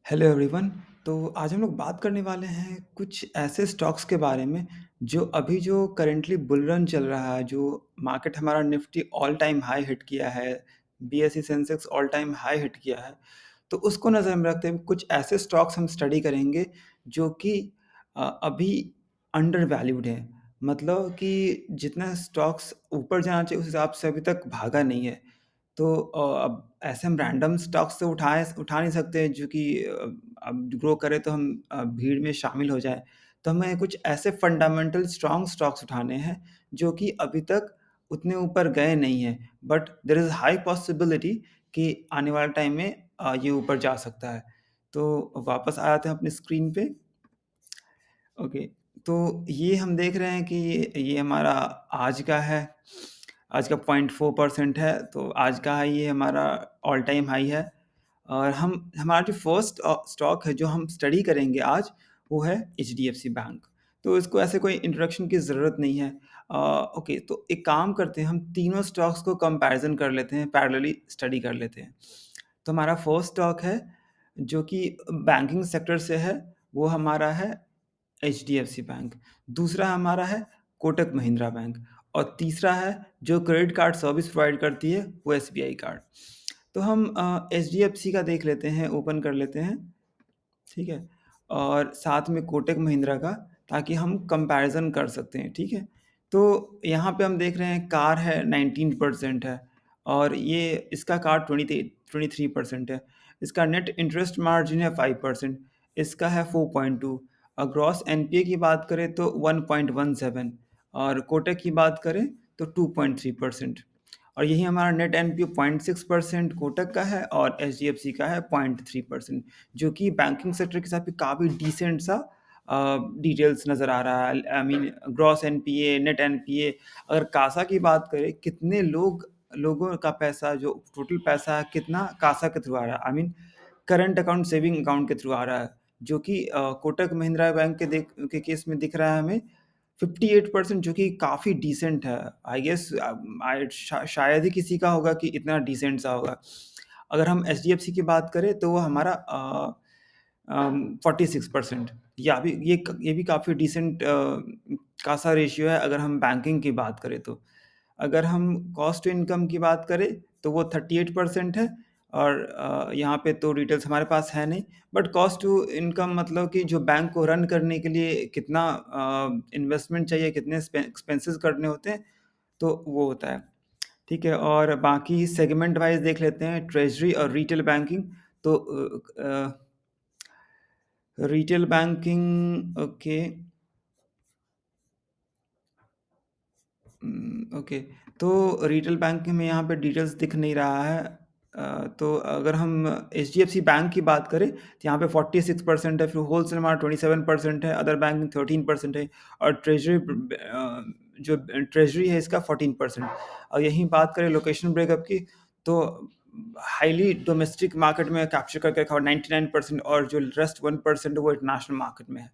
Hello everyone. तो आज हम लोग बात करने वाले हैं कुछ ऐसे स्टॉक्स के बारे में जो करंटली बुल रन चल रहा है, जो मार्केट हमारा Nifty all time high hit किया है, BSE Sensex all time high hit किया है। तो उसको नज़र में रखते हुए कुछ ऐसे स्टॉक्स हम स्टडी करेंगे जो कि अभी अंडर वैल्यूड है। मतलब कि जितना स्टॉक्स ऊपर जाना चाहिए उस हिसाब से अभी तक भागा नहीं है। तो अब ऐसे हम रैंडम स्टॉक्स तो उठा नहीं सकते जो कि अब ग्रो करे तो हम भीड़ में शामिल हो जाएँ। तो हमें कुछ ऐसे फंडामेंटल स्ट्रॉन्ग स्टॉक्स उठाने हैं जो कि अभी तक उतने ऊपर गए नहीं हैं, but there is high possibility कि आने वाले टाइम में ये ऊपर जा सकता है। तो वापस आ जाते हैं अपनी स्क्रीन पे। ओके, तो ये हम देख रहे हैं कि ये हमारा आज का है, आज का 0.4% है, तो आज का हाई ये हमारा ऑल टाइम हाई है। और हम हमारा जो फर्स्ट स्टॉक है जो हम स्टडी करेंगे आज, वो है एचडीएफसी बैंक। तो इसको ऐसे कोई इंट्रोडक्शन की ज़रूरत नहीं है। ओके, तो एक काम करते हैं, हम तीनों स्टॉक्स को कंपैरिजन कर लेते हैं, पैरेलली स्टडी कर लेते हैं। तो हमारा फर्स्ट स्टॉक है जो कि बैंकिंग सेक्टर से है, वो हमारा है एचडीएफसी बैंक। दूसरा हमारा है कोटक महिंद्रा बैंक और तीसरा है जो क्रेडिट कार्ड सर्विस प्रोवाइड करती है, वो एसबीआई कार्ड। तो हम एचडीएफसी का देख लेते हैं, ओपन कर लेते हैं, ठीक है? और साथ में कोटक महिंद्रा का, ताकि हम कंपैरिज़न कर सकते हैं, ठीक है? तो यहाँ पे हम देख रहे हैं कार है 19% है और ये इसका कार 23% है। इसका नेट इंटरेस्ट मार्जिन है 5%, इसका है 4.2। और ग्रॉस एनपीए की बात करें तो 1.17 और कोटक की बात करें तो 2.3%। और यही हमारा नेट एनपीए 0.6% कोटक का है और एचडीएफसी का है 0.3%, जो कि बैंकिंग सेक्टर के हिसाब से काफ़ी डिसेंट सा डिटेल्स नज़र आ रहा है। I mean gross NPA, net NPA. अगर कासा की बात करें, कितने लोगों का पैसा, जो टोटल पैसा है, कितना कासा के थ्रू आ रहा है, I mean current account, saving account के थ्रू आ रहा है, जो कि कोटक महिंद्रा बैंक के केस में दिख रहा है हमें 58%, जो कि काफ़ी डिसेंट है। आई गेस शायद ही किसी का होगा कि इतना डिसेंट सा होगा। अगर हम एचडीएफसी की बात करें तो वो हमारा 46%। ये भी काफ़ी डिसेंट कासा रेशियो है अगर हम बैंकिंग की बात करें तो। अगर हम कॉस्ट टू इनकम की बात करें तो वो 38% है और यहाँ पे तो डिटेल्स हमारे पास है नहीं, बट कॉस्ट टू इनकम मतलब कि जो बैंक को रन करने के लिए कितना इन्वेस्टमेंट चाहिए, कितने एक्सपेंसेस करने होते हैं, तो वो होता है। ठीक है, और बाकी सेगमेंट वाइज़ देख लेते हैं, ट्रेज़री और रिटेल बैंकिंग। तो रिटेल बैंकिंग, ओके। ओके, तो रिटेल बैंकिंग में यहाँ पे डिटेल्स दिख नहीं रहा है। तो अगर हम एचडीएफसी बैंक की बात करें तो यहाँ पे 46% है, फिर होलसेल हमारा 27% है, अदर बैंकिंग 13% है और जो ट्रेजरी है इसका 14%। और यहीं बात करें लोकेशन ब्रेकअप की, तो हाईली डोमेस्टिक मार्केट में कैप्चर करके रखा हुआ 99%, और जो रेस्ट 1% वो इंटरनेशनल मार्केट में है।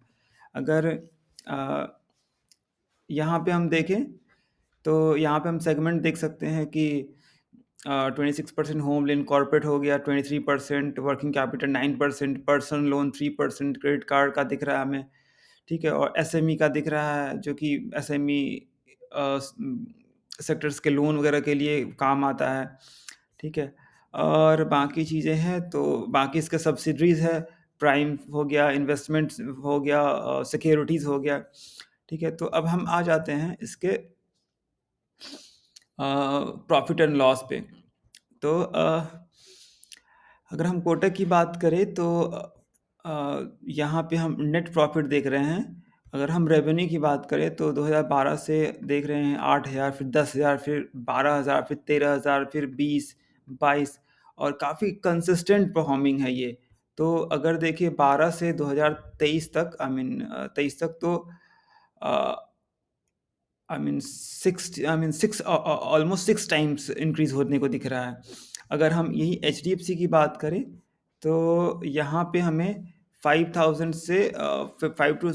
अगर अ, यहाँ पे हम देखें तो यहाँ पे हम सेगमेंट देख सकते हैं कि 26% होम लोन कॉर्पोरेट हो गया, 23% working capital, 9% personal loan, 3% credit card का दिख रहा है हमें, ठीक है? और एसएमई का दिख रहा है, जो कि एसएमई सेक्टर्स के लोन वगैरह के लिए काम आता है, ठीक है? और बाकी चीज़ें हैं तो बाकी इसके सब्सिडरीज़ है, प्राइम हो गया, इन्वेस्टमेंट्स हो गया, सिक्योरिटीज़ हो गया, ठीक है? तो अब हम आ जाते हैं इसके प्रॉफ़िट एंड लॉस पे। तो अगर हम कोटक की बात करें तो यहाँ पे हम नेट प्रॉफ़िट देख रहे हैं। अगर हम रेवेन्यू की बात करें तो 2012 से देख रहे हैं 8,000, फिर 10,000, फिर 12,000, फिर 13,000, फिर 20, 22, और काफ़ी कंसिस्टेंट परफ़ॉर्मिंग है ये। तो अगर देखिए 12 से 2023 तक, आई मीन 23 तक, तो uh, I mean 6 almost 6 times increase होने को दिख रहा है। अगर हम यही एचडीएफसी की बात करें, तो यहाँ पे हमें 5,000 से 5 टू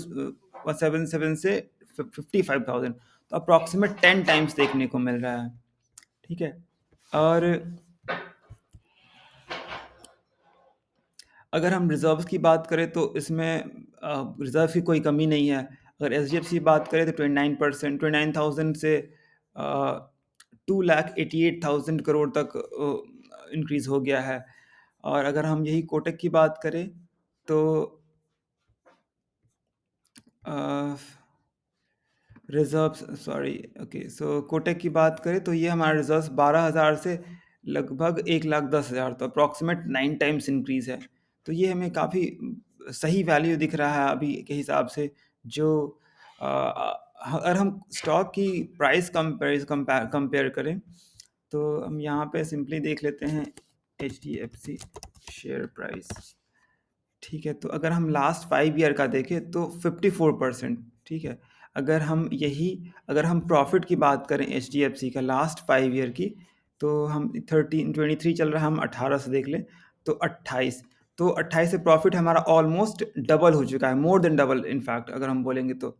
177 से 55,000, तो अप्रॉक्सिमेट 10 टाइम्स देखने को मिल रहा है, ठीक है? और अगर हम रिज़र्व्स की बात करें तो इसमें रिज़र्व की कोई कमी नहीं है। अगर एसडीएफसी की बात करें तो 29% 29,000 से 2,88,000 करोड़ तक इंक्रीज़ हो गया है। और अगर हम यही कोटक की बात करें तो uh reserves sorry okay so Kotak की बात करें तो ये हमारा रिज़र्व्स 12,000 से लगभग 1,10,000 तो अप्रॉक्सिमेट 9 टाइम्स इंक्रीज़ है। तो ये हमें काफ़ी सही वैल्यू दिख रहा है अभी के हिसाब से जो अगर हम स्टॉक की प्राइस कंपेयर करें तो हम यहाँ पे सिंपली देख लेते हैं एचडीएफसी शेयर प्राइस। ठीक है, तो अगर हम लास्ट 5 ईयर का देखें तो 54% ठीक है। अगर हम प्रॉफ़िट की बात करें एचडीएफसी का लास्ट 5 ईयर की, तो हम 23 चल रहा है, हम 18 से देख लें तो 28। तो 28 से प्रॉफ़िट हमारा ऑलमोस्ट डबल हो चुका है, more than double in fact अगर हम बोलेंगे तो।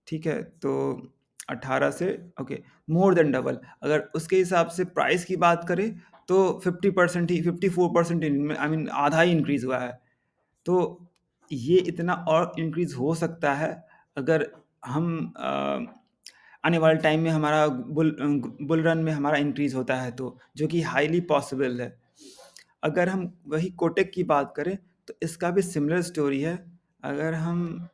ठीक है, तो 18 से ओके मोर देन डबल। अगर उसके हिसाब से प्राइस की बात करें तो 50% ही 54% आई मीन आधा ही इंक्रीज़ हुआ है। तो ये इतना और इंक्रीज़ हो सकता है अगर हम आने वाले टाइम में हमारा बुल रन में हमारा इंक्रीज़ होता है तो, जो कि हाईली पॉसिबल है। अगर हम वही कोटक की बात करें तो इसका भी सिमिलर स्टोरी है। अगर हम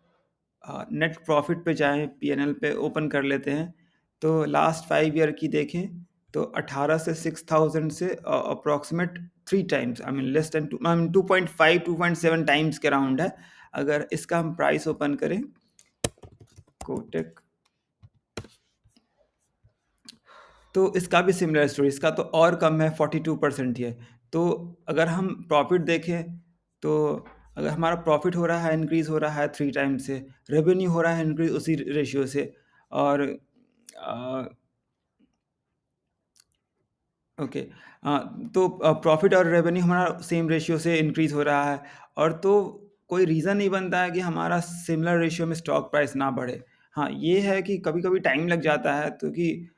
नेट प्रॉफ़िट पे जाएँ, पीएनएल पे ओपन कर लेते हैं, तो लास्ट 5 ईयर की देखें तो 18 से 6,000 से approximate 3 times I mean less than 2 I mean 2.5 2.7 times के अराउंड है। अगर इसका हम प्राइस ओपन करें कोटक तो इसका भी सिमिलर स्टोरी, इसका तो और कम है 42% ही है। तो अगर हम प्रॉफ़िट देखें तो अगर हमारा प्रॉफ़िट हो रहा है इंक्रीज़ हो रहा है 3 टाइम्स से, रेवेन्यू हो रहा है इंक्रीज़ उसी रेशियो से और अ, ओके तो प्रॉफ़िट और रेवेन्यू हमारा सेम रेशियो से इंक्रीज़ हो रहा है और तो कोई रीज़न नहीं बनता है कि हमारा सिमिलर रेशियो में स्टॉक प्राइस ना बढ़े। हाँ, ये है कि कभी-कभी टाइम लग जाता है क्योंकि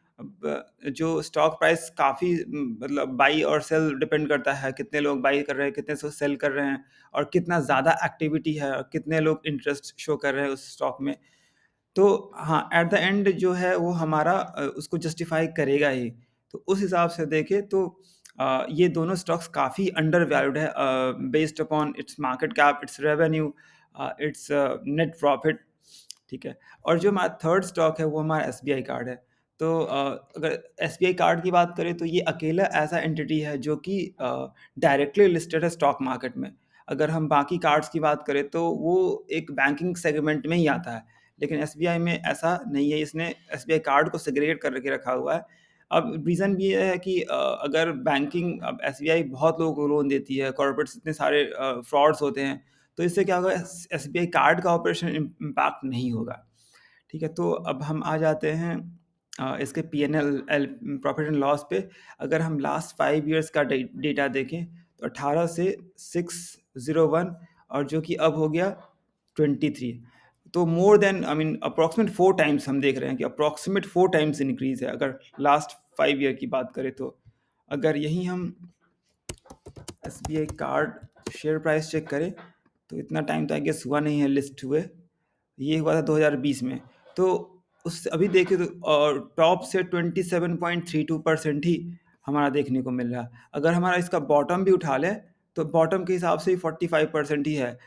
जो स्टॉक प्राइस काफ़ी मतलब बाई और सेल डिपेंड करता है, कितने लोग बाई कर रहे हैं, कितने से सेल कर रहे हैं और कितना ज़्यादा एक्टिविटी है और कितने लोग इंटरेस्ट शो कर रहे हैं उस स्टॉक में। तो हाँ, एट द एंड जो है वो हमारा उसको जस्टिफ़ाई करेगा ही। तो उस हिसाब से देखें तो ये दोनों स्टॉक्स काफ़ी अंडर वैल्यूड है based upon its market cap, it's revenue it's net profit, ठीक है? और जो हमारा थर्ड स्टॉक है वो हमारा एसबीआई कार्ड है। तो अगर एसबीआई कार्ड की बात करें तो ये अकेला ऐसा एंटिटी है जो कि डायरेक्टली लिस्टेड है स्टॉक मार्केट में। अगर हम बाकी कार्ड्स की बात करें तो वो एक बैंकिंग सेगमेंट में ही आता है। लेकिन एसबीआई में ऐसा नहीं है, इसने एसबीआई कार्ड को सेग्रीगेट करके रखा हुआ है। अब रीज़न भी ये है कि अगर बैंकिंग अब एसबीआई बहुत लोगों को लोन देती है, कॉर्पोरेट्स इतने सारे फ्रॉड्स होते हैं, तो इससे क्या होगा एसबीआई कार्ड का ऑपरेशन इम्पैक्ट नहीं होगा। ठीक है, तो अब हम आ जाते हैं इसके पीएनएल प्रॉफिट एंड लॉस पे। अगर हम लास्ट 5 इयर्स का डेटा देखें तो 18 से 601 और जो कि अब हो गया 23, तो more than I mean approximate 4 times हम देख रहे हैं कि अप्रॉक्सिमेट 4 टाइम्स इंक्रीज़ है अगर लास्ट 5 ईयर की बात करें तो। अगर यही हम SBI card share price check करें तो इतना टाइम तो आई गेस हुआ नहीं है लिस्ट हुए, ये हुआ था 2020 में। तो उस अभी देखें तो टॉप से 27.32% ही हमारा देखने को मिल रहा है। अगर हमारा इसका बॉटम भी उठा लें तो बॉटम के हिसाब से ही 45% ही है।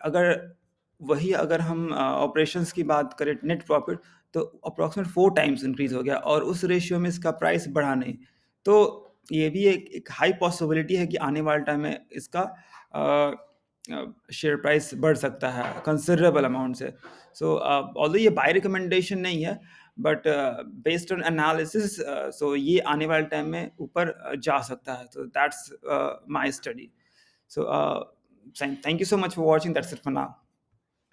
अगर हम ऑपरेशंस की बात करें नेट प्रॉफिट तो अप्रॉक्सिमेट 4 टाइम्स इंक्रीज़ हो गया और उस रेशियो में इसका प्राइस बढ़ा नहीं। तो ये भी एक हाई पॉसिबिलिटी है कि आने वाले टाइम में इसका शेयर प्राइस बढ़ सकता है कंसिडरेबल अमाउंट से। सो ऑल्दो ये बाय रिकमेंडेशन नहीं है बट बेस्ड ऑन एनालिसिस सो ये आने वाले टाइम में ऊपर जा सकता है। तो that's my study. So thank you so much for watching, that's it for now.